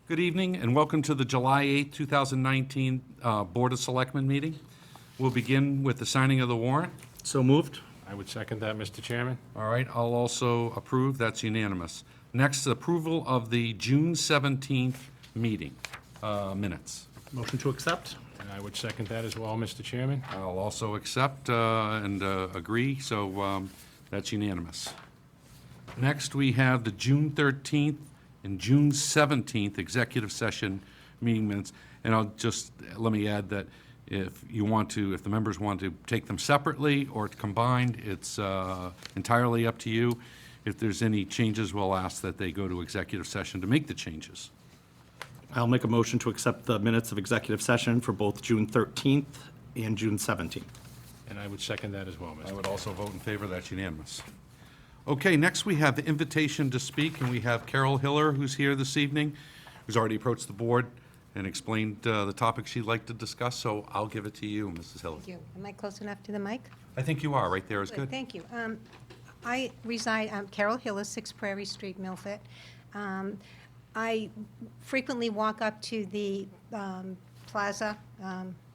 Good evening and welcome to the July 8th, 2019 Board of Selectmen meeting. We'll begin with the signing of the warrant. So moved. I would second that, Mr. Chairman. All right, I'll also approve. That's unanimous. Next, approval of the June 17th meeting minutes. Motion to accept. And I would second that as well, Mr. Chairman. I'll also accept and agree, so that's unanimous. Next, we have the June 13th and June 17th executive session meeting minutes. And I'll just, let me add that if you want to, if the members want to take them separately or combined, it's entirely up to you. If there's any changes, we'll ask that they go to executive session to make the changes. I'll make a motion to accept the minutes of executive session for both June 13th and June 17th. And I would second that as well, Mr. I would also vote in favor. That's unanimous. Okay, next we have the invitation to speak, and we have Carol Hiller, who's here this evening, who's already approached the board and explained the topic she'd like to discuss, so I'll give it to you, Mrs. Hiller. Thank you. Am I close enough to the mic? I think you are. Right there is good. Thank you. I reside, I'm Carol Hiller, 6 Prairie Street, Milford. I frequently walk up to the plaza,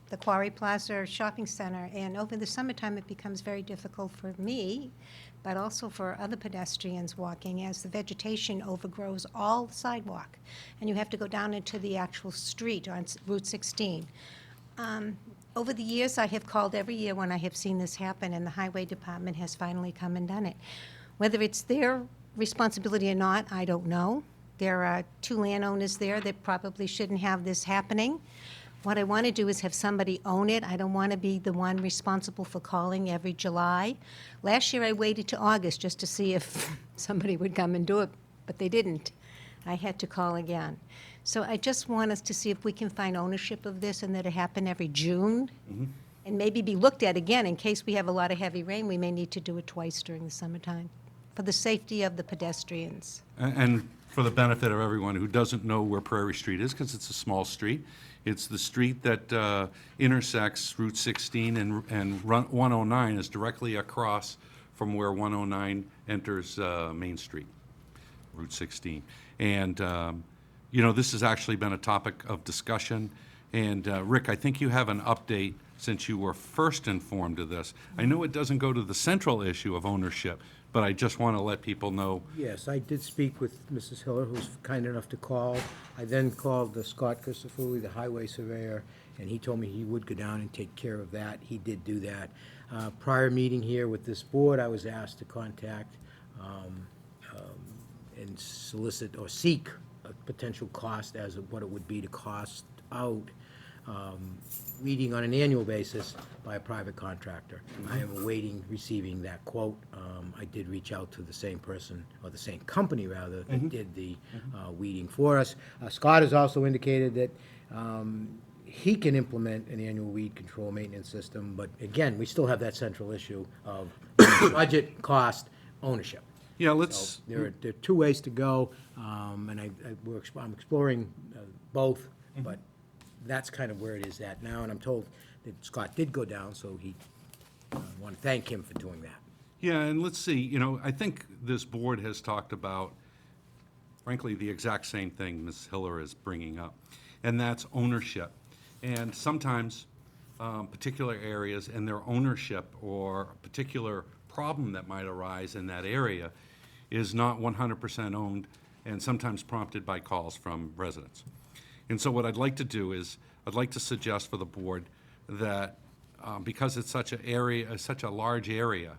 the Quarry Plaza Shopping Center, and over the summertime it becomes very difficult for me, but also for other pedestrians walking, as the vegetation overgrows all the sidewalk, and you have to go down into the actual street on Route 16. Over the years, I have called every year when I have seen this happen, and the Highway Department has finally come and done it. Whether it's their responsibility or not, I don't know. There are 2 landowners there that probably shouldn't have this happening. What I want to do is have somebody own it. I don't want to be the one responsible for calling every July. Last year, I waited to August just to see if somebody would come and do it, but they didn't. I had to call again. So I just want us to see if we can find ownership of this and that it happen every June, and maybe be looked at again in case we have a lot of heavy rain. We may need to do it twice during the summertime for the safety of the pedestrians. And for the benefit of everyone who doesn't know where Prairie Street is, because it's a small street, it's the street that intersects Route 16 and 109 is directly across from where 109 enters Main Street, Route 16. And, you know, this has actually been a topic of discussion. And, Rick, I think you have an update since you were first informed of this. I know it doesn't go to the central issue of ownership, but I just want to let people know. Yes, I did speak with Mrs. Hiller, who was kind enough to call. I then called Scott Christofouli, the highway surveyor, and he told me he would go down and take care of that. He did do that. Prior meeting here with this board, I was asked to contact and solicit or seek a potential cost as of what it would be to cost out reading on an annual basis by a private contractor. I am awaiting receiving that quote. I did reach out to the same person, or the same company rather, that did the weeding for us. Scott has also indicated that he can implement an annual weed control maintenance system, but again, we still have that central issue of budget, cost, ownership. Yeah, let's. So there are 2 ways to go, and I'm exploring both, but that's kind of where it is at now, and I'm told that Scott did go down, so I want to thank him for doing that. Yeah, and let's see, you know, I think this board has talked about, frankly, the exact same thing Ms. Hiller is bringing up, and that's ownership. And sometimes particular areas and their ownership or a particular problem that might arise in that area is not 100% owned and sometimes prompted by calls from residents. And so what I'd like to do is, I'd like to suggest for the board that because it's such a large area,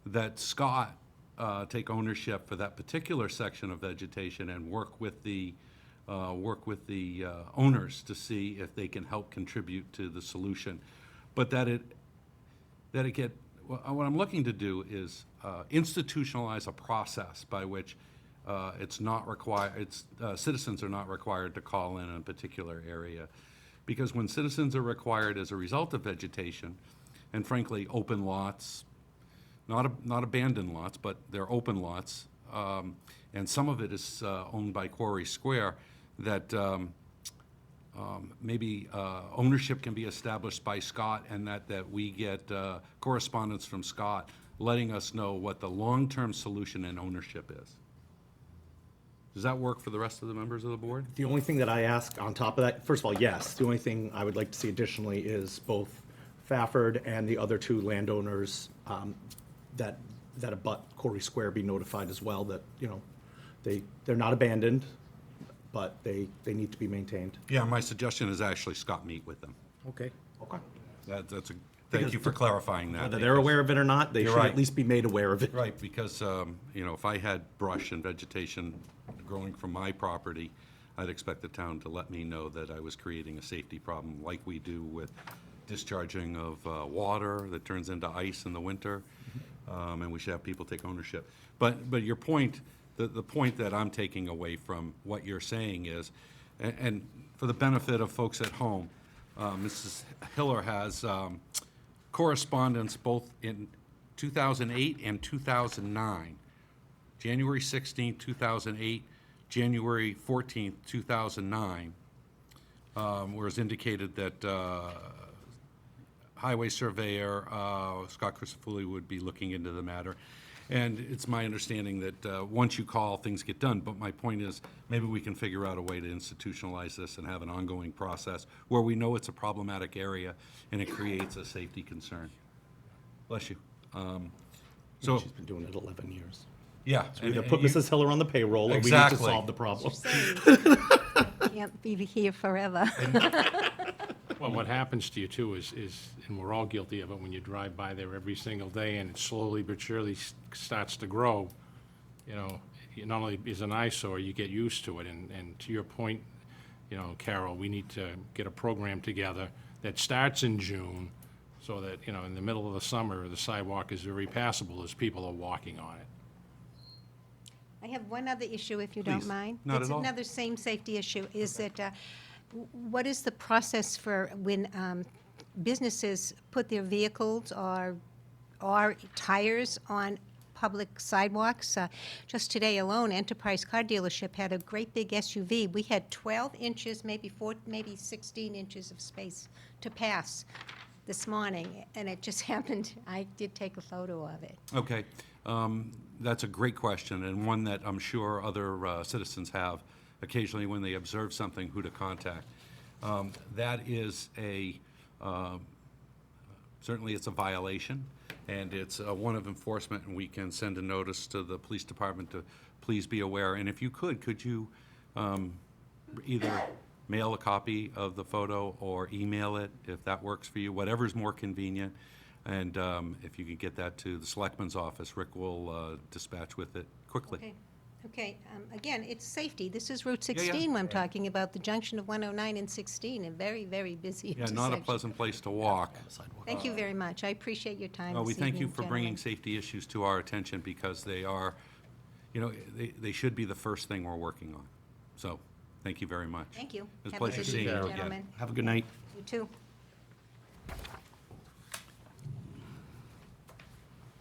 that Scott take ownership for that particular section of vegetation and work with the owners to see if they can help contribute to the solution. But that it get, what I'm looking to do is institutionalize a process by which it's not required, citizens are not required to call in a particular area. Because when citizens are required as a result of vegetation, and frankly, open lots, not abandoned lots, but they're open lots, and some of it is owned by Quarry Square, that maybe ownership can be established by Scott, and that we get correspondence from Scott letting us know what the long-term solution and ownership is. Does that work for the rest of the members of the board? The only thing that I ask on top of that, first of all, yes, the only thing I would like to see additionally is both Fafford and the other two landowners that abut Corey Square be notified as well, that, you know, they're not abandoned, but they need to be maintained. Yeah, my suggestion is actually Scott meet with them. Okay. Okay. Thank you for clarifying that. Whether they're aware of it or not, they You're should right. at least be made aware of it. Right, because, you know, if I had brush and vegetation growing from my property, I'd expect the town to let me know that I was creating a safety problem, like we do with discharging of water that turns into ice in the winter, and we should have people take ownership. But your point, the point that I'm taking away from what you're saying is, and for the benefit of folks at home, Mrs. Hiller has correspondence both in 2008 and 2009. January 16, 2008, January 14, 2009, where it's indicated that Highway Surveyor Scott Christofouli would be looking into the matter. And it's my understanding that once you call, things get done. But my point is, maybe we can figure out a way to institutionalize this and have an ongoing process where we know it's a problematic area and it creates a safety concern. Bless you. So, She's been doing it 11 years. yeah. Either put Mrs. Hiller on the payroll, or we need to Exactly. solve the problem. Can't be here forever. Well, what happens to you too is, and we're all guilty of it, when you drive by there every single day and it slowly but surely starts to grow, you know, it not only is an eyesore, you get used to it. And to your point, you know, Carol, we need to get a program together that starts in June so that, you know, in the middle of the summer, the sidewalk is very passable as people are walking on it. I have one other issue, if you don't Please. mind. Not at all. It's another same safety issue, is that, what is the process for when businesses put their vehicles or tires on public sidewalks? Just today alone, Enterprise Car Dealership had a great big SUV. We had 12 inches, maybe 16 inches of space to pass this morning, and it just happened. I did take a photo of it. Okay, that's a great question, and one that I'm sure other citizens have occasionally when they observe something, who to contact. That is certainly it's a violation, and it's one of enforcement, and we can send a notice to the police department to please be aware. And if you could you either mail a copy of the photo or email it, if that works for you, whatever's more convenient. And if you can get that to the Selectmen's office, Rick will dispatch with it quickly. Okay, again, it's safety. This is Route yeah. 16 I'm talking about, the junction of 109 and 16, a very, very busy Yeah, intersection. not a pleasant place to walk. Thank you very much. I appreciate your time We this thank you evening, for bringing gentlemen. safety issues to our attention, because they are, you know, they should be the first thing we're working on. So, thank you very much. Thank you. It's a Have a pleasure good seeing you evening, again. gentlemen. Have a good night. You too.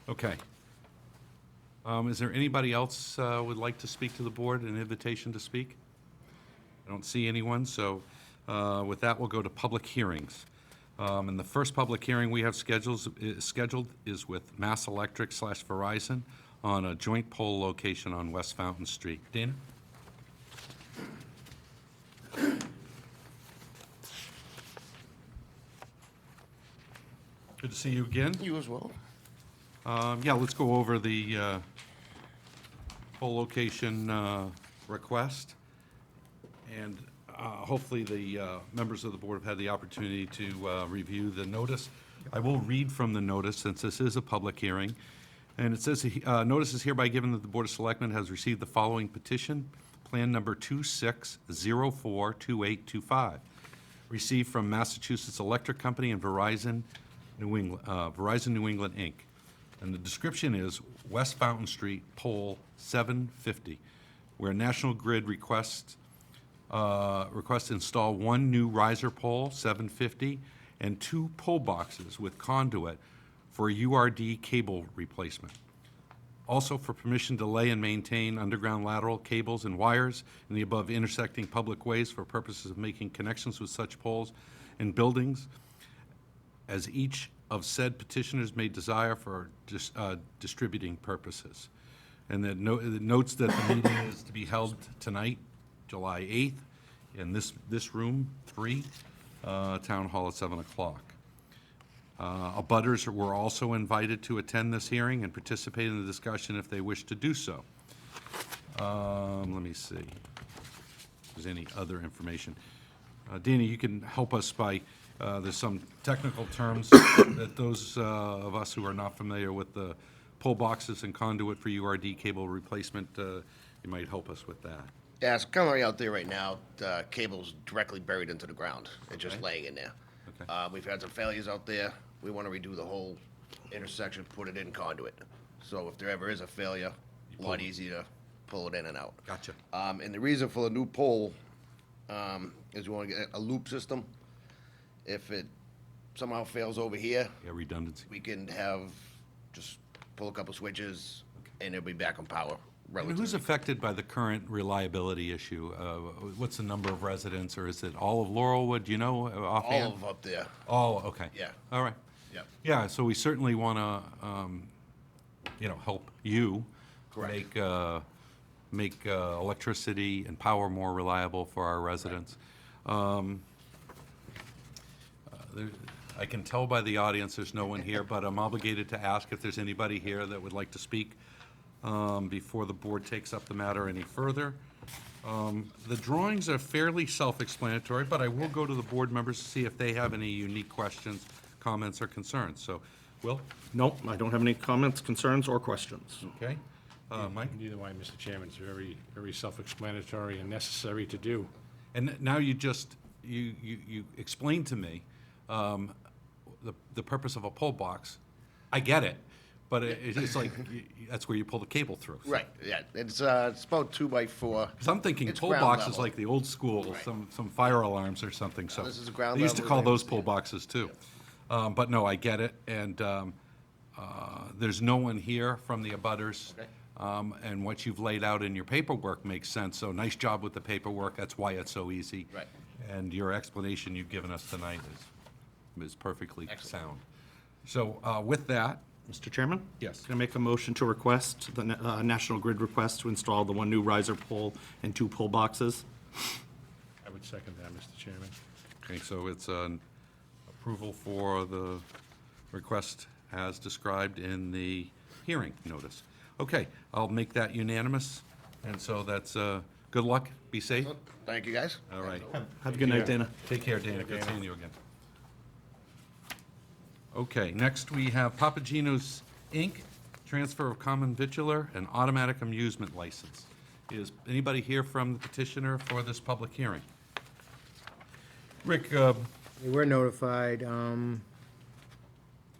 Okay. Is there anybody else would like to speak to the board, an invitation to speak? I don't see anyone, so with that, we'll go to public hearings. And the first public hearing we have scheduled is with Mass Electric / Verizon on a joint pole location on West Fountain Street. Dana? Good to see you again. You as well. Yeah, let's go over the pole location request. And hopefully the members of the board have had the opportunity to review the notice. I will read from the notice, since this is a public hearing. And it says, notice is hereby given that the Board of Selectmen has received the following petition, Plan Number 26042825, received from Massachusetts Electric Company and Verizon New England, Inc. And the description is West Fountain Street, pole 750, where National Grid requests install one new riser pole, 750, and two pole boxes with conduit for URD cable replacement. Also for permission to lay and maintain underground lateral cables and wires in the above intersecting public ways for purposes of making connections with such poles and buildings as each of said petitioners may desire for distributing purposes. And that it notes that the meeting is to be held tonight, July 8th, in this room, 3, Town Hall at 7 o'clock. Abutters were also invited to attend this hearing and participate in the discussion if they wish to do so. Let me see if there's any other information. Dana, you can help us by, there's some technical terms that those of us who are not familiar with the pole boxes and conduit for URD cable replacement, you might help us with that. Yeah, it's currently out there right now. The cable's directly buried into the ground. It's just laying in there. Okay. We've had some failures out there. We want to redo the whole intersection, put it in conduit. So if there ever is a failure, a lot easier to pull it in and out. Gotcha. And the reason for the new pole is we want to get a loop system. If it somehow fails over here, Yeah, redundancy. we can have just pull a couple switches and it'll be back on power And relatively. who's affected by the current reliability issue? What's the number of residents, or is it all of Laurelwood, do you know, offhand? All of up there. All, okay. Yeah. All right. Yep. Yeah, so we certainly want to, help you Correct. make electricity and power more reliable for our residents. I can tell by the audience there's no one here, but I'm obligated to ask if there's anybody here that would like to speak before the board takes up the matter any further. The drawings are fairly self-explanatory, but I will go to the board members to see if they have any unique questions, comments, or concerns. So, Will? Nope, I don't have any comments, concerns, or questions. Okay. Mike? Neither way, Mr. Chairman. It's very, very self-explanatory and necessary to do. And now you just, you explained to me the purpose of a pole box. I get it, but it's like, that's where you pull the cable through. Right, yeah, it's about 2 by 4. Because I'm thinking It's pole ground boxes level. like the old school, Right. some fire alarms or something, so. this is a ground They used to level call those thing, pole yeah. boxes too. But no, I get it, and there's no one here from the abutters. Okay. And what you've laid out in your paperwork makes sense, so nice job with the paperwork, that's why it's so easy. Right. And your explanation you've given us tonight is perfectly Excellent. sound. So with that, Mr. Chairman? Yes. Can I make a motion to request, the National Grid request to install the 1 new riser pole and 2 pole boxes? I would second that, Mr. Chairman. okay, so it's an approval for the request as described in the hearing notice. Okay, I'll make that unanimous, and so that's, good luck, be safe. Thank you, guys. All right. Have a good night, Dana. Take care, Dana, good seeing you again. Okay, next we have Papagenos, Inc., transfer of common vitular and automatic amusement license. Is anybody here from the petitioner for this public hearing? Rick, We were notified.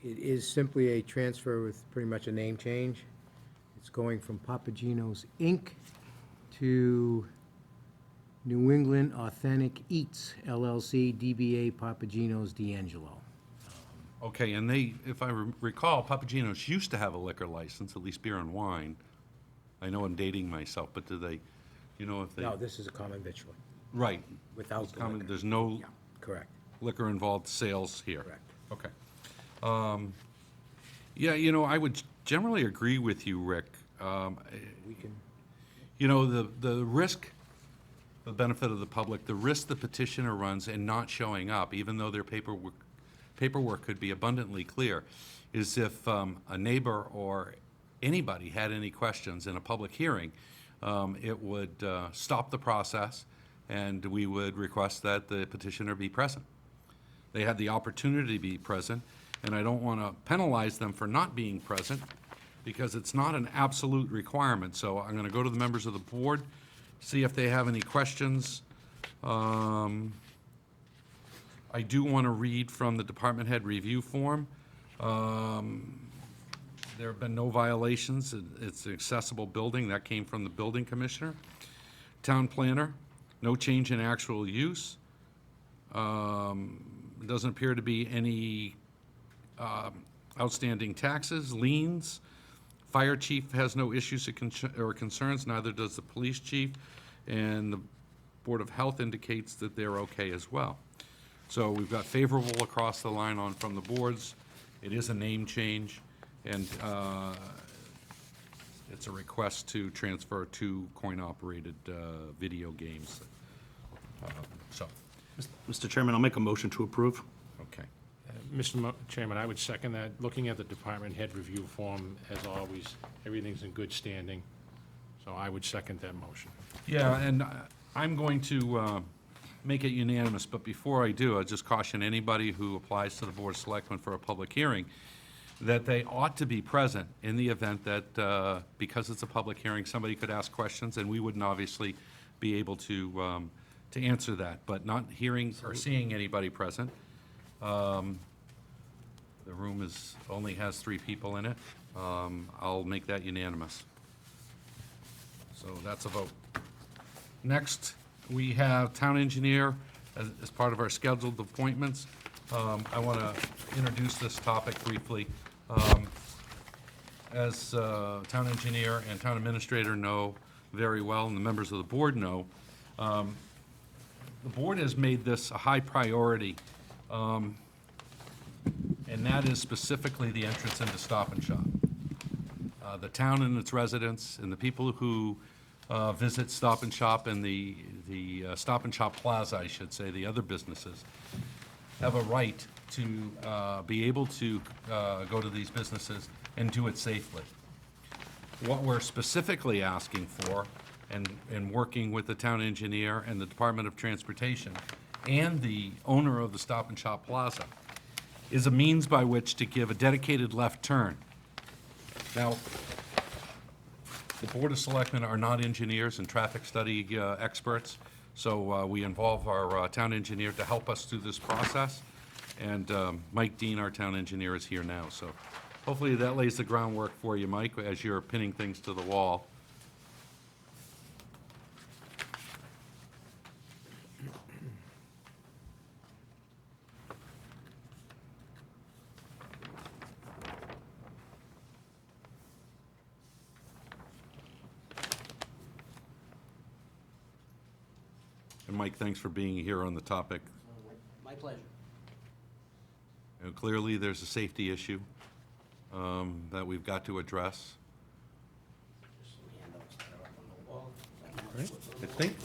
It is simply a transfer with pretty much a name change. It's going from Papagenos, Inc. to New England Authentic Eats, LLC, DBA Papagenos D'Angelo. okay, and they, if I recall, Papagenos used to have a liquor license, at least beer and wine. I know I'm dating myself, but do they, you know if they? No, this is a common vitular, Right. without It's the common- liquor. There's no Yeah, correct. liquor-involved sales here. Correct. Okay. Yeah, I would generally agree with you, Rick. We can, The risk, the benefit of the public, the risk the petitioner runs in not showing up, even though their paperwork could be abundantly clear, is if a neighbor or anybody had any questions in a public hearing, it would stop the process, and we would request that the petitioner be present. They had the opportunity to be present, and I don't want to penalize them for not being present, because it's not an absolute requirement. So I'm going to go to the members of the board, see if they have any questions. I do want to read from the department head review form. There have been no violations. It's an accessible building. That came from the building commissioner. Town planner, no change in actual use. Doesn't appear to be any outstanding taxes, liens. Fire chief has no issues or concerns, neither does the police chief, and the Board of Health indicates that they're okay as well. So we've got favorable across the line from the boards. It is a name change, and It's a request to transfer 2 coin-operated video games. So, Mr. Chairman, I'll make a motion to approve. okay. Mr. Chairman, I would second that. Looking at the department head review form, as always, everything's in good standing. So I would second that motion. Yeah, and I'm going to make it unanimous, but before I do, I'll just caution anybody who applies to the Board of Selectmen for a public hearing that they ought to be present in the event that, because it's a public hearing, somebody could ask questions, and we wouldn't obviously be able to answer that. But not hearing or seeing anybody present, the room only has 3 people in it. I'll make that unanimous. So that's a vote. Next, we have town engineer as part of our scheduled appointments. I want to introduce this topic briefly. As town engineer and town administrator know very well, and the members of the board know, the board has made this a high priority, and that is specifically the entrance into Stop and Shop. The town and its residents and the people who visit Stop and Shop and the Stop and Shop Plaza, I should say, the other businesses, have a right to be able to go to these businesses and do it safely. What we're specifically asking for, and working with the town engineer and the Department of Transportation and the owner of the Stop and Shop Plaza, is a means by which to give a dedicated left turn. Now, the Board of Selectmen are not engineers and traffic study experts, so we involve our town engineer to help us through this process. And Mike Dean, our town engineer, is here now, so hopefully that lays the groundwork for you, Mike, as you're pinning things to the wall. And Mike, thanks for being here on the topic. My pleasure. Clearly, there's a safety issue that we've got to address. Just some handouts that are up on the wall. I think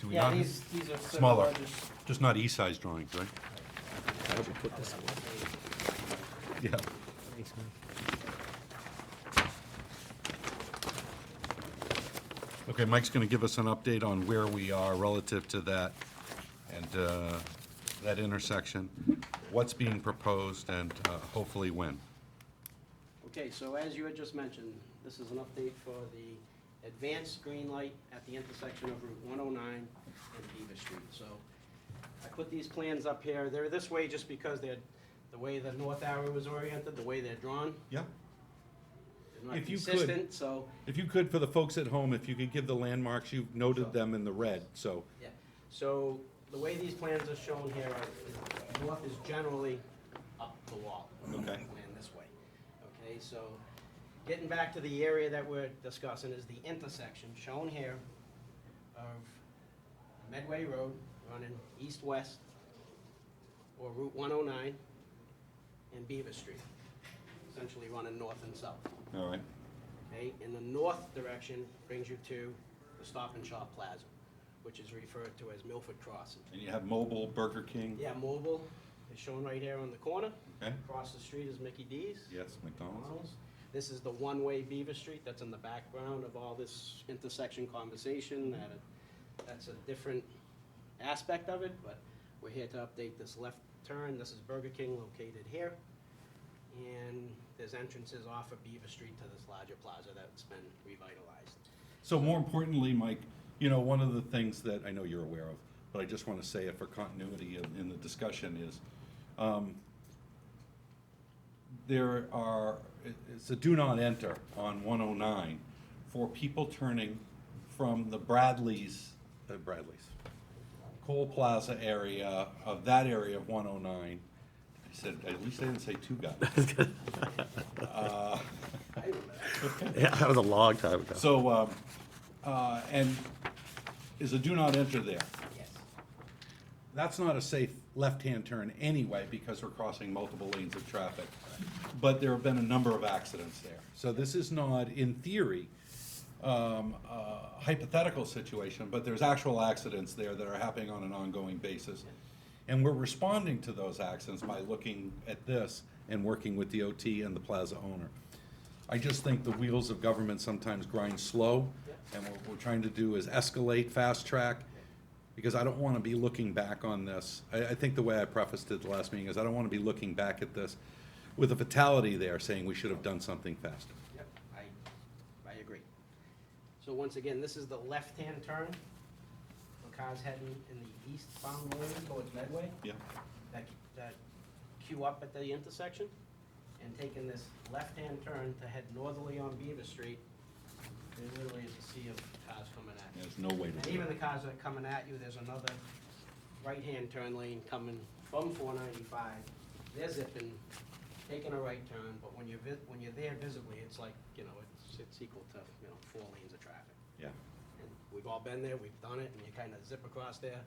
do we Yeah, not? these are sort of Smaller, largest. just not E-size drawings, right? Yeah. Thanks, Mike. Okay, Mike's going to give us an update on where we are relative to that and that intersection, what's being proposed, and hopefully when. Okay, so as you had just mentioned, this is an update for the advanced green light at the intersection of Route 109 and Beaver Street. So I put these plans up here. They're this way just because they're, the way the north arrow is oriented, the way they're drawn, Yeah. they're not If you could- consistent, so, If you could, for the folks at home, if you could give the landmarks, you've noted them in the red, so. yeah. So the way these plans are shown here are, north is generally up the wall. Okay. Plan this way. Okay, so getting back to the area that we're discussing is the intersection shown here of Medway Road running east-west, or Route 109, and Beaver Street, essentially running north and south. All right. Okay, in the north direction brings you to the Stop and Shop Plaza, which is referred to as Milford Crossing. And you have Mobile, Burger King? Yeah, Mobile is shown right here on the corner. Okay. Across the street is Mickey D's. Yes, McDonald's. This is the one-way Beaver Street that's in the background of all this intersection conversation. That's a different aspect of it, but we're here to update this left turn. This is Burger King located here. And there's entrances off of Beaver Street to this larger plaza that's been revitalized. So more importantly, Mike, you know, one of the things that I know you're aware of, but I just want to say it for continuity in the discussion is, it's a do not enter on 109 for people turning from the Bradley's, Cole Plaza area, of that area of 109. I said, at least I didn't say two guys. Yeah, that was a long time ago. So, and is a do not enter there. Yes. That's not a safe left-hand turn anyway, because we're crossing multiple lanes of traffic. but there have been a number of accidents there. So this is not, in theory, a hypothetical situation, but there's actual accidents there that are happening on an ongoing basis. And we're responding to those accidents by looking at this and working with the OT and the plaza owner. I just think the wheels of government sometimes grind slow, and what we're trying to do is escalate, fast track, because I don't want to be looking back on this. I think the way I prefaced it the last meeting is I don't want to be looking back at this with a fatality there, saying we should have done something faster. Yep, I agree. So once again, this is the left-hand turn. The car's heading in the eastbound lane towards Medway. Yeah. That queue up at the intersection, and taking this left-hand turn to head northerly on Beaver Street, there literally is a sea of cars coming at you. There's no way to And do even it. the cars that are coming at you, there's another right-hand turn lane coming from 495. They're zipping, taking a right turn, but when you're there visibly, it's like, it's equal to, 4 lanes of traffic. Yeah. And we've all been there, we've done it, and you kind of zip across there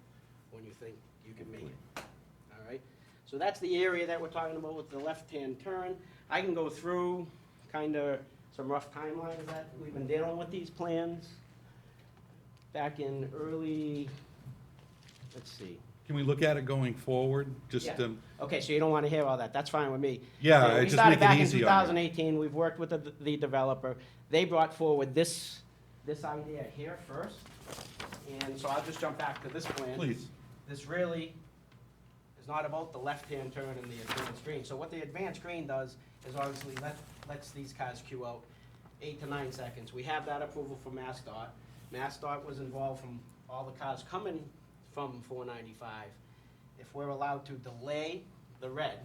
when you think you can make it. All right? So that's the area that we're talking about with the left-hand turn. I can go through kind of some rough timelines that we've been dealing with these plans. Back in early, let's see. Can we look at it going forward? Just, Yeah. Okay, so you don't want to hear all that, that's fine with me. Yeah, So I we just started make it back in easy on you. 2018, we've worked with the developer. They brought forward this idea here first. And so I'll just jump back to this plan. please. This really is not about the left-hand turn and the advanced green. So what the advanced green does is obviously lets these cars queue out 8 to 9 seconds. We have that approval from MassDOT. MassDOT was involved from all the cars coming from 495. If we're allowed to delay the red,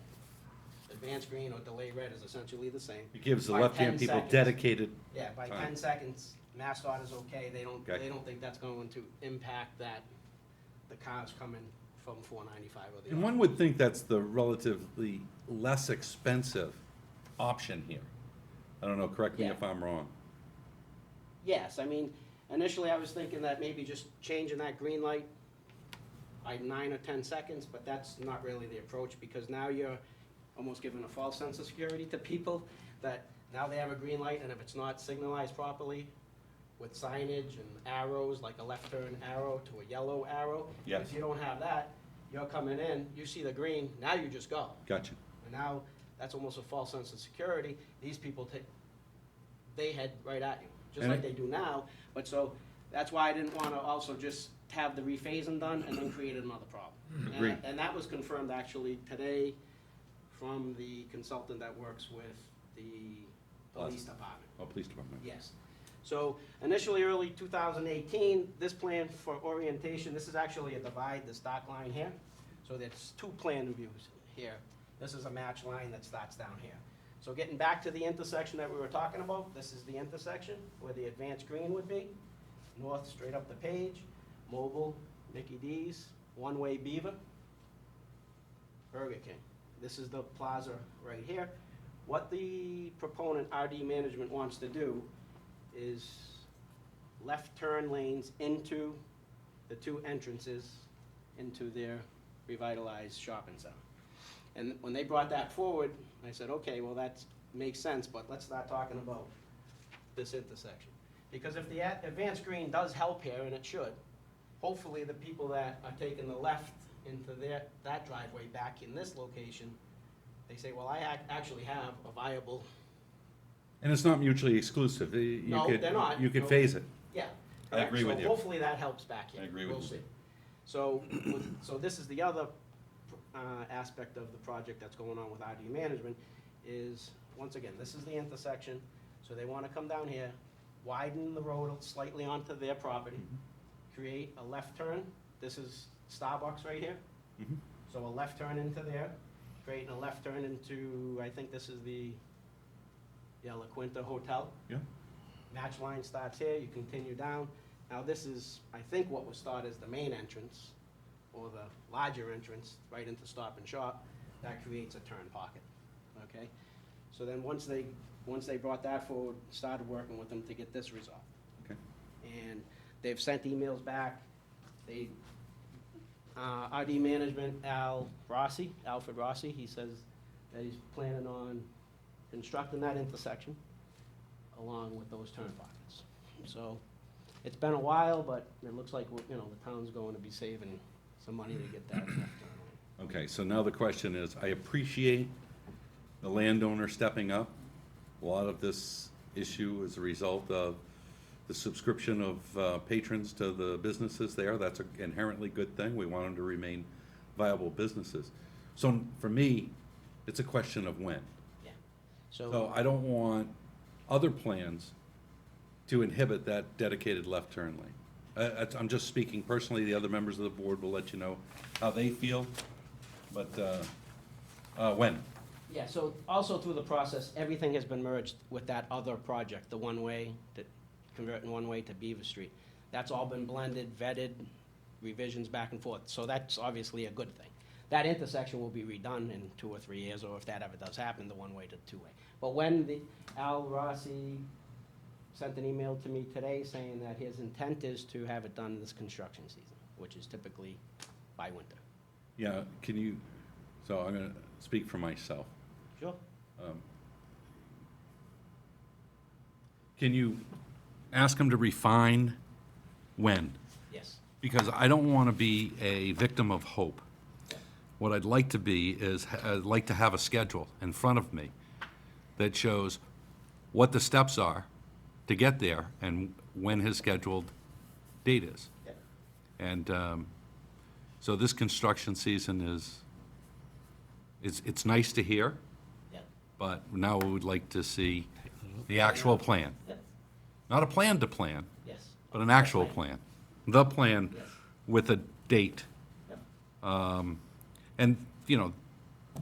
advanced green or delay red is essentially the same. It gives the By left-hand 10 people seconds. dedicated. Yeah, by Time. 10 seconds, MassDOT is okay. They Okay. don't think that's going to impact the cars coming from 495 or the And other. one would think that's the relatively less expensive option here. I don't know, correct me Yeah. if I'm wrong. Yes, I mean, initially I was thinking that maybe just changing that green light by 9 or 10 seconds, but that's not really the approach, because now you're almost giving a false sense of security to people, that now they have a green light, and if it's not signalized properly with signage and arrows, like a left turn arrow to a yellow arrow. Yes. If you don't have that, you're coming in, you see the green, now you just go. Gotcha. And now, that's almost a false sense of security. These people they head right at you, just And like it- they do now. But so, that's why I didn't wanna also just have the rephasing done and then create another problem. Agreed. And that was confirmed actually today from the consultant that works with the police department. Oh, police department. Yes. So initially, early 2018, this plan for orientation, this is actually a divide, this dark line here. So there's 2 plan views here. This is a match line that starts down here. So getting back to the intersection that we were talking about, this is the intersection where the advanced green would be. North, straight up the page, Mobile, Mickey D's, One-Way Beaver, Burger King. This is the plaza right here. What the proponent, RD Management, wants to do is left turn lanes into the 2 entrances into their revitalized shopping center. And when they brought that forward, I said, okay, well, that makes sense, but let's start talking about this intersection. Because if the advanced green does help here, and it should, hopefully the people that are taking the left into that driveway back in this location, they say, well, I actually have a viable, And it's not mutually exclusive. You No, could- they're not. You could No. phase it. yeah. I agree with you. So hopefully that helps back here. I agree with We'll you. see. So, so this is the other aspect of the project that's going on with RD Management, is, once again, this is the intersection, so they wanna come down here, widen the road slightly onto their property, Mm-hmm. create a left turn, this is Starbucks right here, Mhm. so a left turn into there, creating a left turn into, I think this is the, La Quinta Hotel. Yeah. Match line starts here, you continue down. Now this is, I think what was thought as the main entrance, or the larger entrance, right into Stop and Shop. That creates a turn pocket, okay? So then once they brought that forward, started working with them to get this resolved. Okay. And they've sent emails back. RD Management, Alfred Rossi, he says that he's planning on constructing that intersection along with those turn pockets. So it's been a while, but it looks like, you know, the town's going to be saving some money to get that left turn lane. Okay, so now the question is, I appreciate the landowner stepping up. A lot of this issue is a result of the subscription of patrons to the businesses there. That's an inherently good thing. We want them to remain viable businesses. So for me, it's a question of when. Yeah. So I don't want other plans to inhibit that dedicated left turn lane. I'm just speaking personally. The other members of the board will let you know how they feel. But when? Yeah, so also through the process, everything has been merged with that other project, the one-way, that converting one-way to Beaver Street. That's all been blended, vetted, revisions back and forth, so that's obviously a good thing. That intersection will be redone in 2 or 3 years, or if that ever does happen, the one-way to two-way. But when Al Rossi sent an email to me today saying that his intent is to have it done this construction season, which is typically by winter. Yeah, can you, so I'm gonna speak for myself. Sure. Can you ask him to refine when? Yes. Because I don't want to be a victim of hope. What I'd like to be is, I'd like to have a schedule in front of me that shows what the steps are to get there and when his scheduled date is. Yeah. And so this construction season is, it's nice to hear, Yeah. but now we would like to see the actual plan. Yeah. Not a plan to plan, Yes. but an actual plan. The plan Yes. with a date. Yeah. And, you know,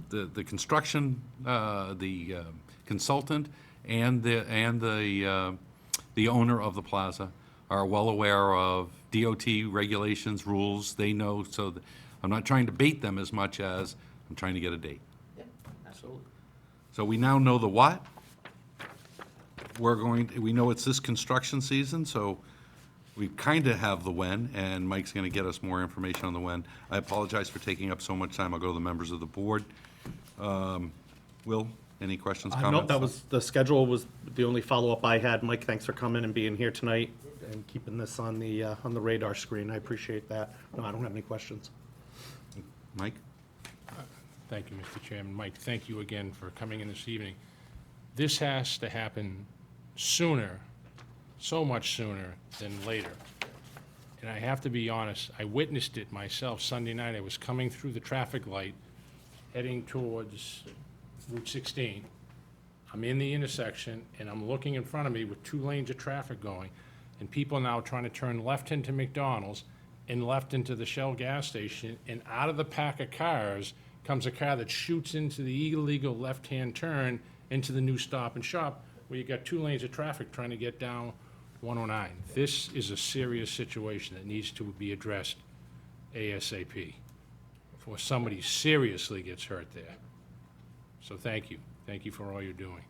the construction, the consultant and the owner of the plaza are well aware of DOT regulations, rules, they know, so I'm not trying to bait them as much as I'm trying to get a date. Yeah, absolutely. So we now know the what. We know it's this construction season, so we kind of have the when, and Mike's going to get us more information on the when. I apologize for taking up so much time. I'll go to the members of the board. Will, any questions, comments? No, that was, the schedule was the only follow-up I had. Mike, thanks for coming and being here tonight and keeping this on the radar screen. I appreciate that. No, I don't have any questions. Mike? Thank you, Mr. Chairman. Mike, thank you again for coming in this evening. This has to happen sooner, so much sooner than later. And I have to be honest, I witnessed it myself Sunday night. I was coming through the traffic light, heading towards Route 16. I'm in the intersection, and I'm looking in front of me with 2 lanes of traffic going, and people now trying to turn left into McDonald's and left into the Shell gas station, and out of the pack of cars comes a car that shoots into the illegal left-hand turn into the new Stop and Shop, where you got 2 lanes of traffic trying to get down 109. This is a serious situation that needs to be addressed ASAP before somebody seriously gets hurt there. So thank you. Thank you for all you're doing.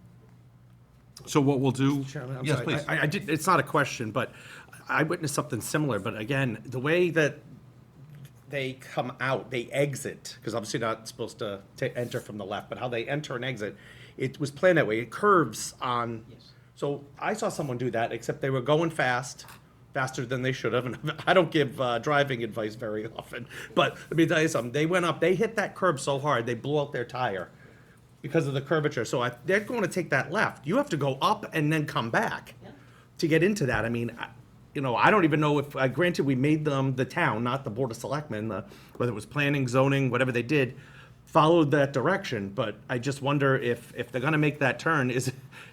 So what we'll do? Chairman, I'm Yes, sorry. please. I did, it's not a question, but I witnessed something similar, but again, the way that they come out, they exit, because obviously not supposed to enter from the left, but how they enter and exit, it was planned that way. It curves on. Yes. So I saw someone do that, except they were going fast, faster than they should have. And I don't give driving advice very often, but let me tell you something. They went up, they hit that curb so hard, they blew out their tire because of the curvature. So they're going to take that left. You have to go up and then come back Yeah. to get into that. I mean, I don't even know if, granted, we made them, the town, not the Board of Selectmen, whether it was planning, zoning, whatever they did, followed that direction, but I just wonder if they're gonna make that turn,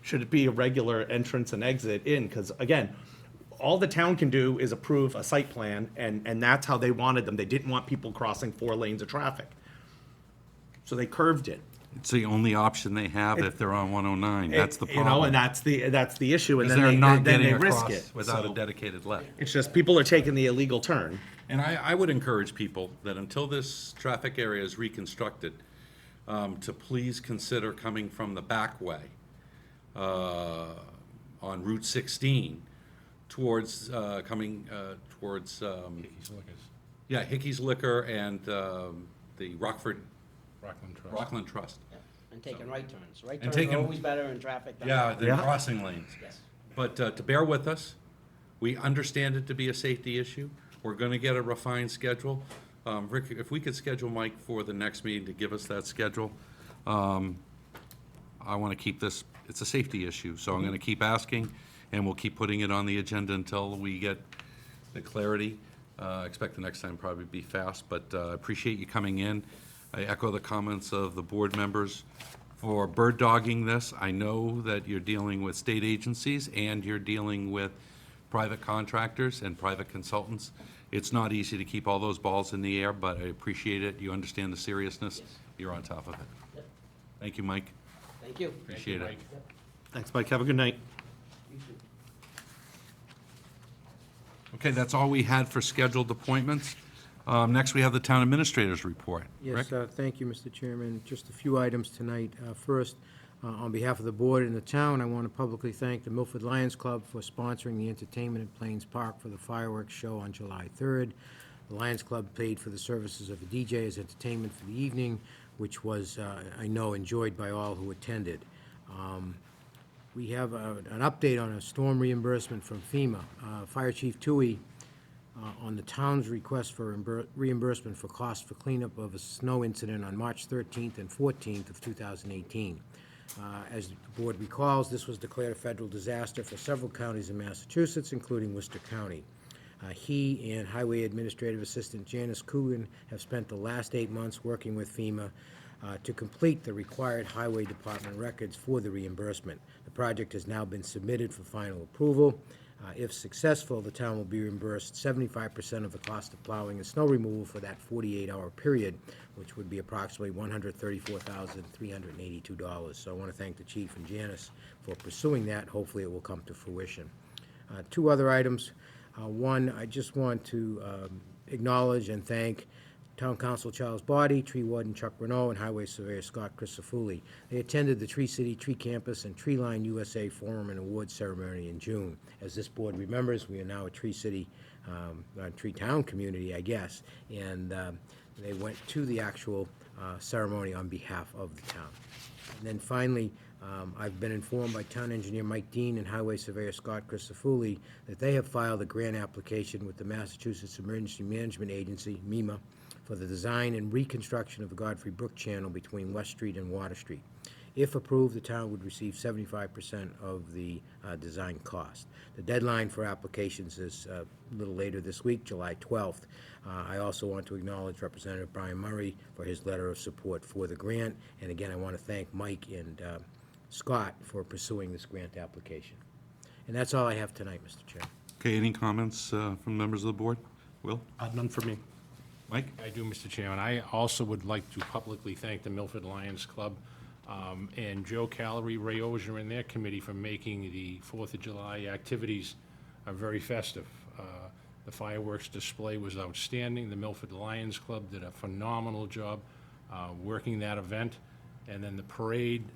should it be a regular entrance and exit in? Because again, all the town can do is approve a site plan, and that's how they wanted them. They didn't want people crossing 4 lanes of traffic. So they curved it. It's the only option they have if they're on 109. That's the You know, problem. and that's the issue, and Because then they're not then getting they risk across it. without a So dedicated left. it's just, people are taking the illegal turn. And I would encourage people that until this traffic area is reconstructed, to please consider coming from the back way on Route 16 towards, coming towards, Hickey's Liquors, Hickey's Liquor and the Rockland Trust. Rockland Trust. and taking right turns. Right And turns are taking- always better in traffic than. Yeah, the Yeah. crossing lanes. Yes. But to bear with us, we understand it to be a safety issue. We're gonna get a refined schedule. Rick, if we could schedule Mike for the next meeting to give us that schedule. I wanna keep this, it's a safety issue, so I'm gonna keep asking, and we'll keep putting it on the agenda until we get the clarity. Expect the next time probably be fast, but appreciate you coming in. I echo the comments of the board members for bird dogging this. I know that you're dealing with state agencies and you're dealing with private contractors and private consultants. It's not easy to keep all those balls in the air, but I appreciate it. You understand the seriousness. Yes. You're on top of it. Yep. Thank you, Mike. Thank you. Appreciate it. Thanks, Mike. Have a good night. You too. Okay, that's all we had for scheduled appointments. Next, we have the town administrator's report. Rick? Yes, thank you, Mr. Chairman. Just a few items tonight. First, on behalf of the board and the town, I want to publicly thank the Milford Lions Club for sponsoring the entertainment at Plains Park for the fireworks show on July 3rd. The Lions Club paid for the services of a DJ as entertainment for the evening, which was, I know, enjoyed by all who attended. We have an update on a storm reimbursement from FEMA. Fire Chief Tui, on the town's request for reimbursement for costs for cleanup of a snow incident on March 13th and 14th of 2018. As the board recalls, this was declared a federal disaster for several counties in Massachusetts, including Worcester County. He and Highway Administrative Assistant Janice Coogan have spent the last 8 months working with FEMA to complete the required Highway Department records for the reimbursement. The project has now been submitted for final approval. If successful, the town will be reimbursed 75% of the cost of plowing and snow removal for that 48-hour period, which would be approximately $134,382. So I want to thank the chief and Janice for pursuing that. Hopefully, it will come to fruition. Two other items. One, I just want to acknowledge and thank Town Council Charles Body, Tree Warden Chuck Renault, and Highway Surveyor Scott Christofuli. They attended the Tree City, Tree Campus, and Tree Line USA Forum and Awards Ceremony in June. As this board remembers, we are now a Tree City, Tree Town community, I guess, and they went to the actual ceremony on behalf of the town. And then finally, I've been informed by Town Engineer Mike Dean and Highway Surveyor Scott Christofuli that they have filed a grant application with the Massachusetts Emergency Management Agency, MEMA, for the design and reconstruction of the Godfrey Brook Channel between West Street and Water Street. If approved, the town would receive 75% of the design cost. The deadline for applications is a little later this week, July 12th. I also want to acknowledge Representative Brian Murray for his letter of support for the grant. And again, I want to thank Mike and Scott for pursuing this grant application. And that's all I have tonight, Mr. Chair. Okay, any comments from members of the board? Will? None for me. Mike? I do, Mr. Chairman. I also would like to publicly thank the Milford Lions Club and Joe Calery, Ray Ozier, and their committee for making the 4th of July activities very festive. The fireworks display was outstanding. The Milford Lions Club did a phenomenal job working that event. And then the parade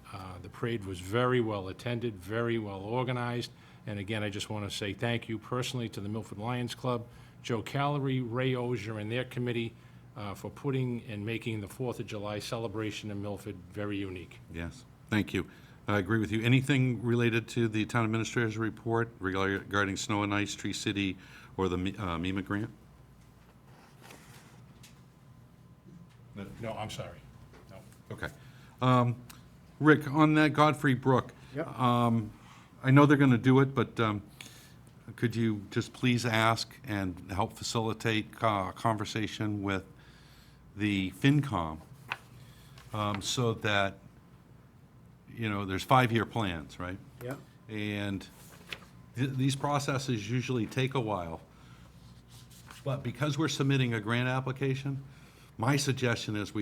was very well attended, very well organized. And again, I just want to say thank you personally to the Milford Lions Club, Joe Calery, Ray Ozier, and their committee for putting and making the 4th of July celebration in Milford very unique. Yes, thank you. I agree with you. Anything related to the town administrator's report regarding snow and ice, Tree City, or the MEMA grant? No, I'm sorry. No. Okay. Rick, on that Godfrey Brook, Yep. I know they're going to do it, but could you just please ask and help facilitate conversation with the FinCom so that, you know, there's 5-year plans, right? Yeah. And these processes usually take a while. But because we're submitting a grant application, my suggestion is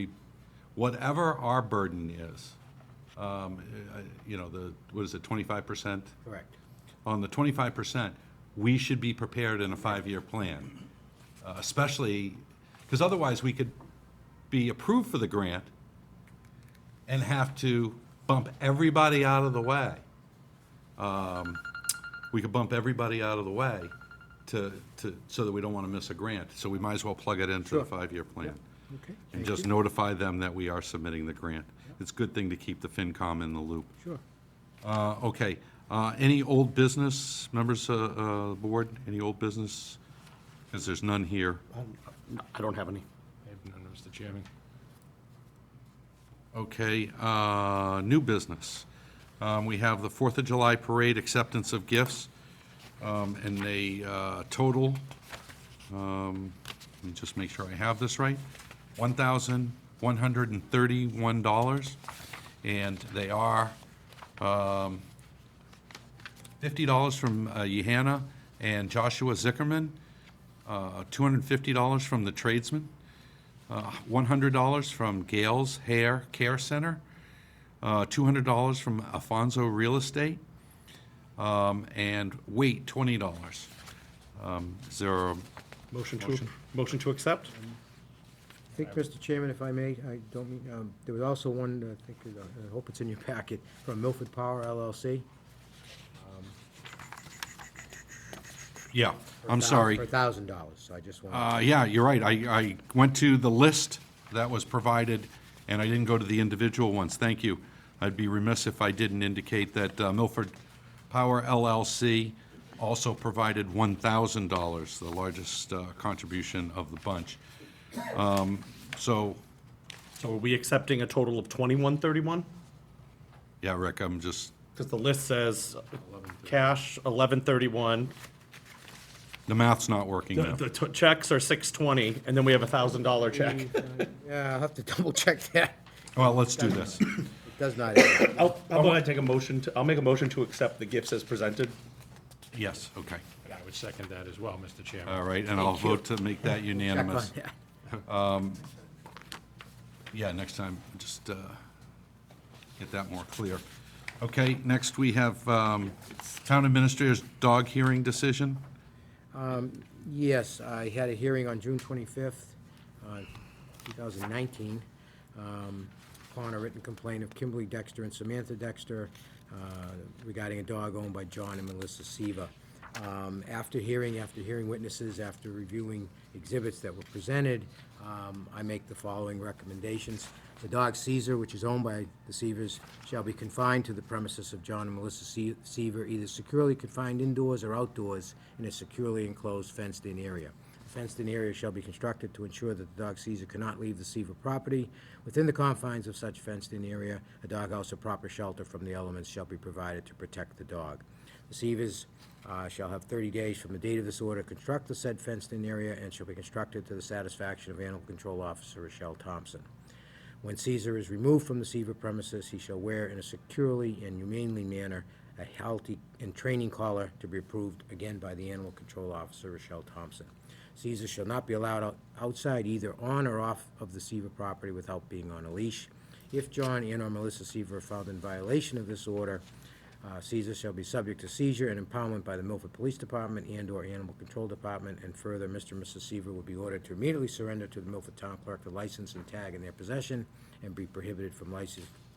whatever our burden is, you know, what is it, 25%? Correct. On the 25%, we should be prepared in a 5-year plan, especially, because otherwise we could be approved for the grant and have to bump everybody out of the way. We could bump everybody out of the way so that we don't want to miss a grant. So we might as well plug it into the Sure. 5-year plan. Okay. And thank just you. notify them that we are submitting the grant. it's a good thing to keep the FinCom in the loop. Sure. Okay, any old business, members of the board, any old business? Because there's none here. I don't have any. I have none, Mr. Chairman. Okay, new business. We have the Fourth of July Parade acceptance of gifts, and they total, let me just make sure I have this right, $1,131, and they are $50 from Johanna and Joshua Zickerman, $250 from the tradesman, $100 from Gales Hair Care Center, $200 from Alfonso Real Estate, and weight, $20. Is there a Motion to accept? I think, Mr. Chairman, if I may, I don't mean, there was also one, I think, I hope it's in your packet, from Milford Power LLC. Yeah, I'm sorry. For $1,000, so I just want, Yeah, you're right. I went to the list that was provided, and I didn't go to the individual ones. Thank you. I'd be remiss if I didn't indicate that Milford Power LLC also provided $1,000, the largest contribution of the bunch. So, So are we accepting a total of 2131? yeah, Rick, I'm just, Because the list says cash 1131, the math's not working now. the checks are 620, and then we have a $1,000 check. yeah, I'll have to double check that. Well, let's do this. It does not add up. I'll go ahead and take a motion I'll make a motion to accept the gifts as presented. Yes, okay. I would second that as well, Mr. Chairman. All right, and I'll vote to make that Check unanimous. on that. Yeah, next time, just get that more clear. Okay, next we have Town Administrator's dog hearing decision. Yes, I had a hearing on June 25th, 2019, upon a written complaint of Kimberly Dexter and Samantha Dexter regarding a dog owned by John and Melissa Seaver. After hearing witnesses, after reviewing exhibits that were presented, I make the following recommendations. The dog Caesar, which is owned by the Seavers, shall be confined to the premises of John and Melissa Seaver, either securely confined indoors or outdoors in a securely enclosed fenced-in area. The fenced-in area shall be constructed to ensure that the dog Caesar cannot leave the Seaver property. Within the confines of such fenced-in area, a doghouse or proper shelter from the elements shall be provided to protect the dog. The Seavers shall have 30 days from the date of this order to construct the said fenced-in area and shall be constructed to the satisfaction of Animal Control Officer Rochelle Thompson. When Caesar is removed from the Seaver premises, he shall wear in a securely and humanely manner a healthy and training collar to be approved again by the Animal Control Officer Rochelle Thompson. Caesar shall not be allowed outside either on or off of the Seaver property without being on a leash. If John and or Melissa Seaver are found in violation of this order, Caesar shall be subject to seizure and impoundment by the Milford Police Department and or Animal Control Department, and further, Mr. and Mrs. Seaver will be ordered to immediately surrender to the Milford Town Clerk the license and tag in their possession and be prohibited from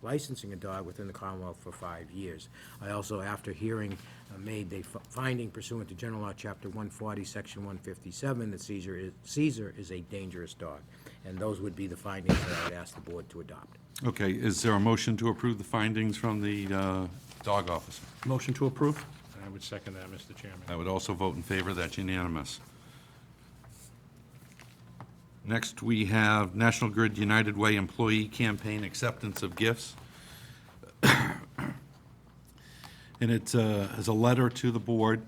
licensing a dog within the Commonwealth for 5 years. I also, after hearing, made the finding pursuant to General Law, Chapter 140, Section 157, that Caesar is a dangerous dog. And those would be the findings that I would ask the board to adopt. Okay, is there a motion to approve the findings from the dog officer? Motion to approve? I would second that, Mr. Chairman. I would also vote in favor. That's unanimous. Next, we have National Grid United Way Employee Campaign Acceptance of Gifts. And it is a letter to the board,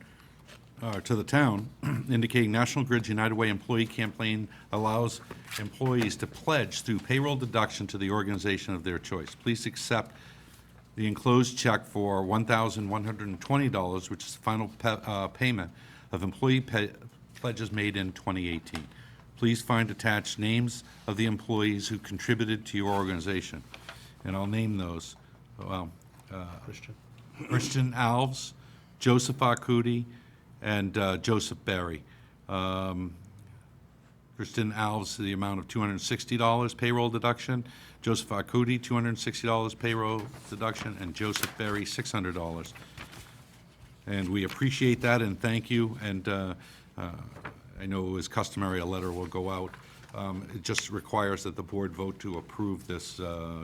to the town, indicating National Grid's United Way Employee Campaign allows employees to pledge through payroll deduction to the organization of their choice. Please accept the enclosed check for $1,120, which is the final payment of employee pledges made in 2018. Please find attached names of the employees who contributed to your organization. And I'll name those. Well, Christian Alves, Joseph Arcudi, and Joseph Berry. Christian Alves, the amount of $260 payroll deduction. Joseph Arcudi, $260 payroll deduction, and Joseph Berry, $600. And we appreciate that and thank you. And I know it was customary, a letter will go out It just requires that the board vote to approve this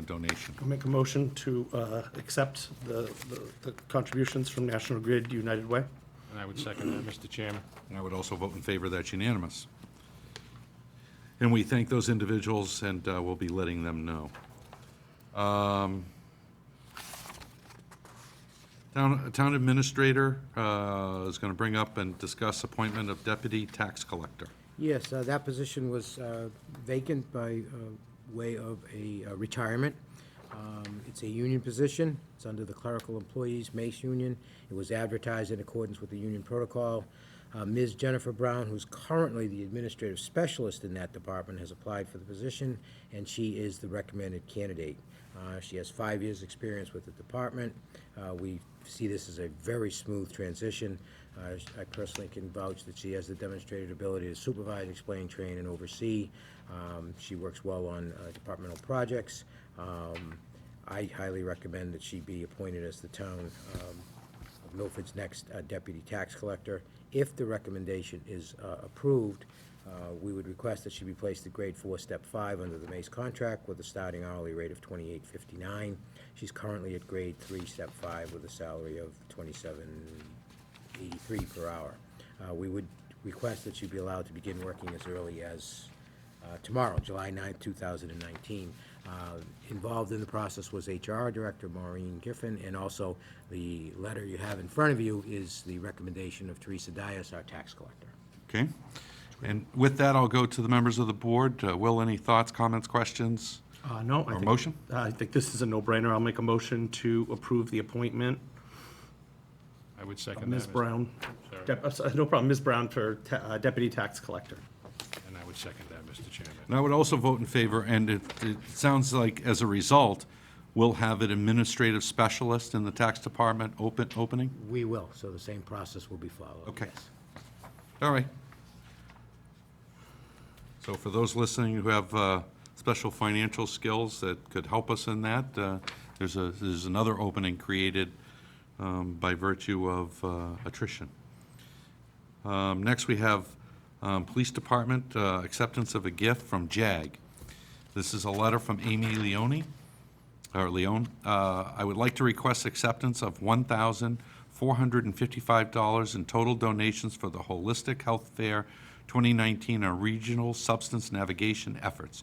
donation. I'll make a motion to accept the contributions from National Grid United Way. And I would second that, Mr. Chairman. I would also vote in favor. That's unanimous. And we thank those individuals, and we'll be letting them know. Town administrator is going to bring up and discuss appointment of deputy tax collector. Yes, that position was vacant by way of a retirement. It's a union position. It's under the Clerical Employees Mace Union. It was advertised in accordance with the union protocol. Ms. Jennifer Brown, who's currently the administrative specialist in that department, has applied for the position, and she is the recommended candidate. She has 5 years' experience with the department. We see this as a very smooth transition. I personally can vouch that she has the demonstrated ability to supervise, explain, train, and oversee. She works well on departmental projects. I highly recommend that she be appointed as the town of Milford's next deputy tax collector. If the recommendation is approved, we would request that she be placed at grade 4, step 5 under the Mace contract with a starting hourly rate of $28.59. She's currently at grade 3, step 5 with a salary of $27.83 per hour. We would request that she be allowed to begin working as early as tomorrow, July 9th, 2019. Involved in the process was HR Director Maureen Giffen, and also the letter you have in front of you is the recommendation of Teresa Dias, our tax collector. Okay? And with that, I'll go to the members of the board. Will, any thoughts, comments, questions? No. Or motion? I think this is a no-brainer. I'll make a motion to approve the appointment I would of second that. Ms. Mr. Brown. Sorry. No problem, Ms. Brown for deputy tax collector. And I would second that, Mr. Chairman. And I would also vote in favor, and it sounds like, as a result, we'll have an administrative specialist in the tax department opening? We will, so the same process will be followed. Okay. Yes. All right. So for those listening who have special financial skills that could help us in that, there's another opening created by virtue of attrition. Next, we have Police Department acceptance of a gift from JAG. This is a letter from Amy Leone. I would like to request acceptance of $1,455 in total donations for the Holistic Health Fair 2019 and regional substance navigation efforts.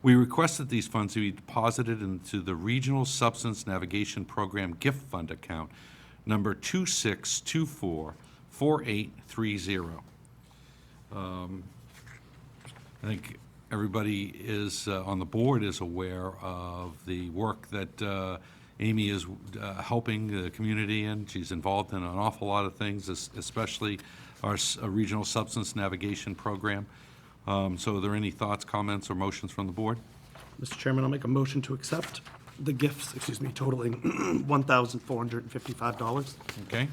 We request that these funds be deposited into the Regional Substance Navigation Program Gift Fund account, number 26244830. I think everybody is on the board is aware of the work that Amy is helping the community in. She's involved in an awful lot of things, especially our regional substance navigation program. So are there any thoughts, comments, or motions from the board? Mr. Chairman, I'll make a motion to accept the gifts, totaling $1,455. Okay?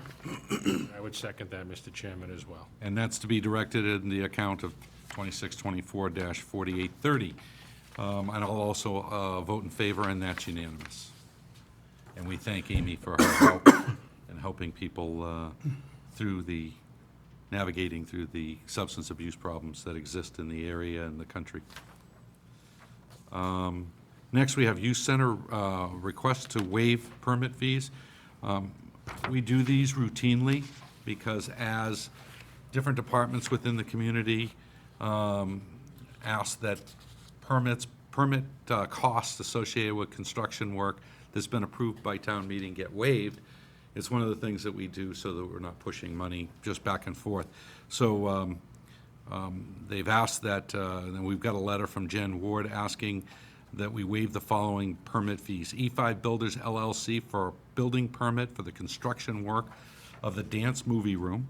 I would second that, Mr. Chairman, as well. And that's to be directed in the account of 2624-4830. And I'll also vote in favor, and that's unanimous. And we thank Amy for her help in helping people navigating through the substance abuse problems that exist in the area and the country. Next, we have Youth Center requests to waive permit fees. We do these routinely because as different departments within the community ask that permit costs associated with construction work that's been approved by town meeting get waived, it's one of the things that we do so that we're not pushing money just back and forth. So they've asked that, and then we've got a letter from Jen Ward asking that we waive the following permit fees. E5 Builders LLC for a building permit for the construction work of the dance movie room.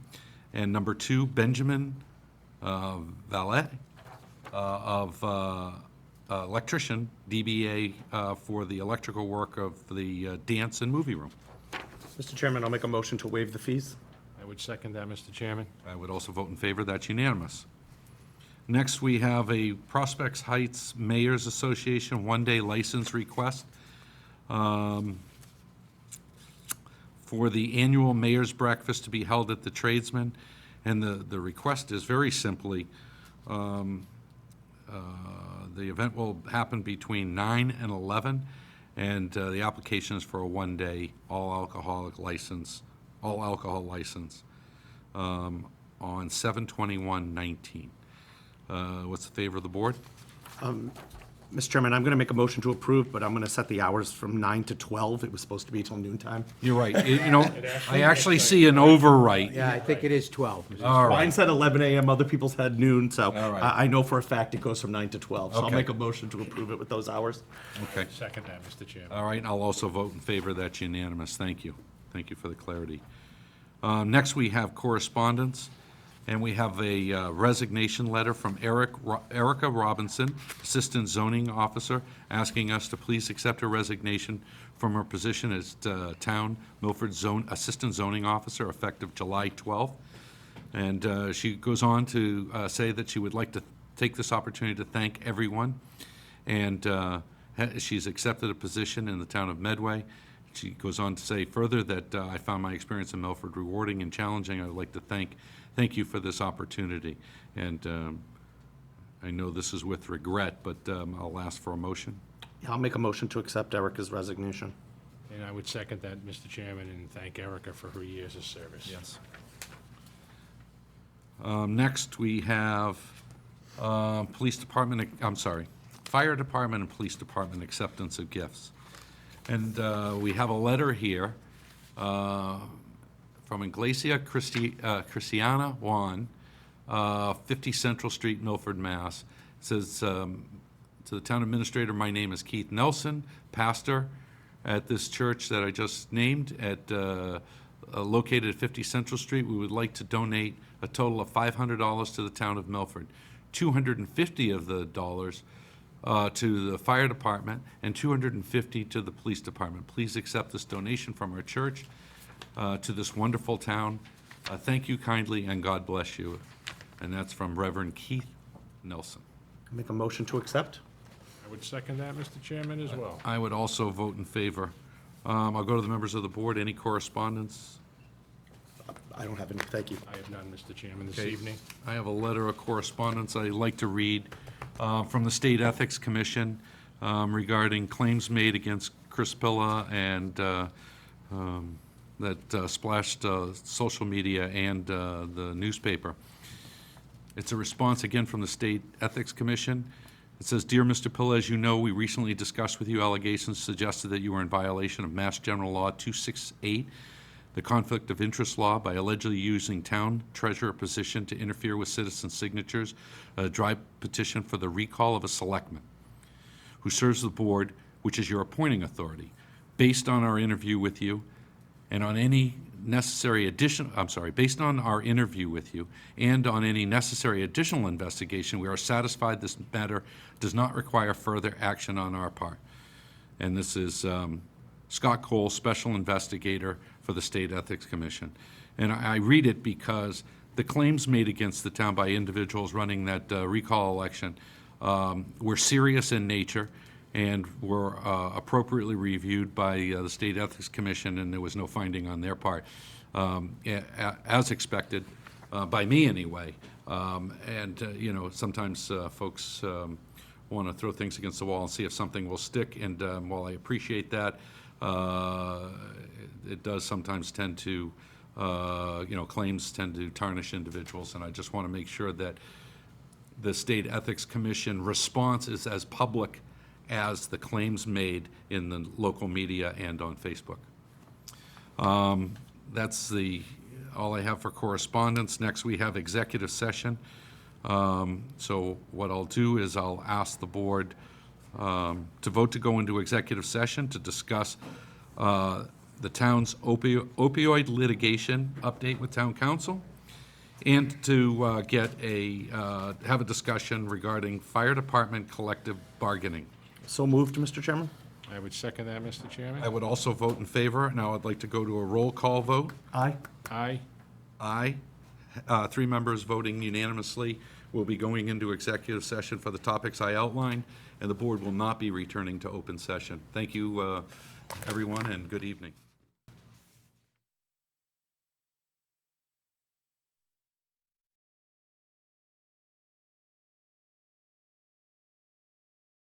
And number 2, Benjamin Valet of electrician, DBA, for the electrical work of the dance and movie room. Mr. Chairman, I'll make a motion to waive the fees. I would second that, Mr. Chairman. I would also vote in favor. That's unanimous. Next, we have a Prospects Heights Mayors Association one-day license request for the annual mayor's breakfast to be held at the Tradesman. And the request is very simply The event will happen between 9 and 11, and the application is for a one-day all-alcohol license on 7/21/19. What's the favor of the board? Mr. Chairman, I'm going to make a motion to approve, but I'm going to set the hours from 9 to 12. It was supposed to be till noon time. You're right. I actually see an overwrite. Yeah, I think it is 12. Mr. All right. Mine said 11 a.m., other people's had noon, so All right. I know for a fact it goes from 9 to 12. So I'll Okay. make a motion to approve it with those hours. Okay. Second that, Mr. Chairman. All right, I'll also vote in favor. That's unanimous. Thank you. Thank you for the clarity. Next, we have correspondence, and we have a resignation letter from Erica Robinson, Assistant Zoning Officer, asking us to please accept her resignation from her position as Milford Assistant Zoning Officer, effective July 12th. And she goes on to say that she would like to take this opportunity to thank everyone, and she's accepted a position in the town of Medway. She goes on to say further that I found my experience in Milford rewarding and challenging. I would like to thank you for this opportunity. And I know this is with regret, but I'll ask for a motion. Yeah, I'll make a motion to accept Erica's resignation. And I would second that, Mr. Chairman, and thank Erica for her years of service. Yes. Next, we have Fire Department and Police Department acceptance of gifts. And we have a letter here from Iglesia Cristiana Juan, 50 Central Street, Milford, Mass. It says, to the town administrator, my name is Keith Nelson, pastor at this church that I just named, located at 50 Central Street. We would like to donate a total of $500 to the town of Milford. $250 of the dollars to the fire department, and $250 to the police department. Please accept this donation from our church to this wonderful town. Thank you kindly, and God bless you. And that's from Reverend Keith Nelson. Make a motion to accept? I would second that, Mr. Chairman, as well. I would also vote in favor. I'll go to the members of the board. Any correspondence? I don't have any, thank you. I have none, Mr. Chairman, this Okay. evening. I have a letter of correspondence I'd like to read from the State Ethics Commission regarding claims made against Chris Pilla and that splashed social media and the newspaper. It's a response again from the State Ethics Commission. It says, "Dear Mr. Pilla, as you know, we recently discussed with you allegations suggested that you were in violation of Mass General Law 268, the conflict of interest law, by allegedly using town treasurer position to interfere with citizen signatures, a dry petition for the recall of a selectman who serves the board, which is your appointing authority. Based on our interview with you and on any necessary based on our interview with you and on any necessary additional investigation, we are satisfied this matter does not require further action on our part." And this is Scott Cole, Special Investigator for the State Ethics Commission. And I read it because the claims made against the town by individuals running that recall election were serious in nature and were appropriately reviewed by the State Ethics Commission, and there was no finding on their part, as expected, by me anyway. Sometimes folks want to throw things against the wall and see if something will stick, and while I appreciate that, it does sometimes tend to, claims tend to tarnish individuals, and I just want to make sure that the State Ethics Commission response is as public as the claims made in the local media and on Facebook. That's all I have for correspondence. Next, we have executive session. So what I'll do is I'll ask the board to vote to go into executive session to discuss the town's opioid litigation update with town council, and to have a discussion regarding fire department collective bargaining. So moved, Mr. Chairman? I would second that, Mr. Chairman. I would also vote in favor. Now I'd like to go to a roll call vote. Aye. Aye. Aye. 3 members voting unanimously. We'll be going into executive session for the topics I outlined, and the board will not be returning to open session. Thank you, everyone, and good evening.